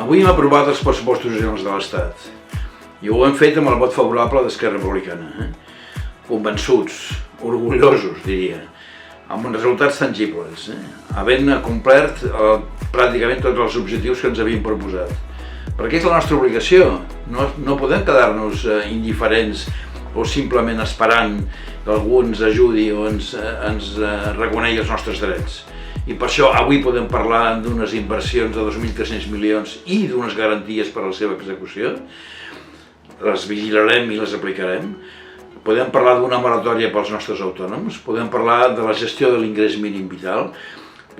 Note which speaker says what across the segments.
Speaker 1: Avui hem aprovat els pressupostos generals de l'Estat i ho hem fet amb el vot favorable d'Esquerra Republicana. Convençuts, orgullosos, diria, amb uns resultats tangibles, havent complert pràcticament tots els objectius que ens havíem proposat. Perquè és la nostra obligació, no podem quedar-nos indiferents o simplement esperant que algú ens ajudi o ens reconegui els nostres drets. I per això avui podem parlar d'unes inversions de 2.300 milions i d'unes garanties per a la seva execució. Les vigilarem i les aplicarem. Podem parlar d'una moratòria pels nostres autònoms, podem parlar de la gestió de l'ingrés mínim vital,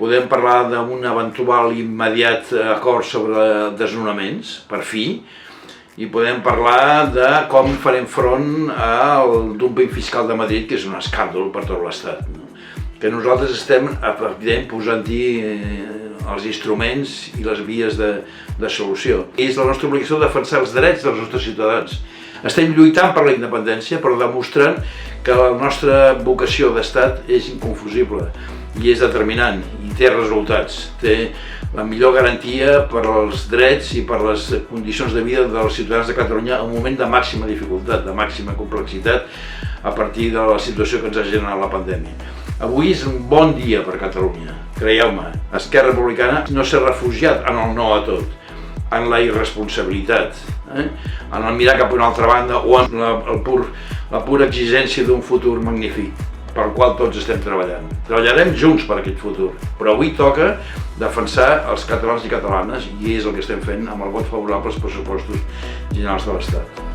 Speaker 1: podem parlar d'un eventual immediat acord sobre desnonaments, per fi, i podem parlar de com farem front al dúmping fiscal de Madrid, que és un escàndol per tot l'Estat. Que nosaltres estem posant-hi els instruments i les vies de solució. És la nostra obligació defensar els drets dels nostres ciutadans. Estem lluitant per la independència, però demostrant que la nostra vocació d'estat és inconfusible i és determinant i té resultats. Té la millor garantia per als drets i per les condicions de vida dels ciutadans de Catalunya en un moment de màxima dificultat, de màxima complexitat a partir de la situació que ens ha generat la pandèmia. Avui és un bon dia per Catalunya, creieu-me. Esquerra Republicana no s'ha refugiat en el no a tot, en la irresponsabilitat, en el mirar cap a una altra banda o en la pura exigència d'un futur magnífic, pel qual tots estem treballant. Treballarem junts per aquest futur, però avui toca defensar els catalans i catalanes i és el que estem fent amb el vot favorable als pressupostos generals de l'Estat.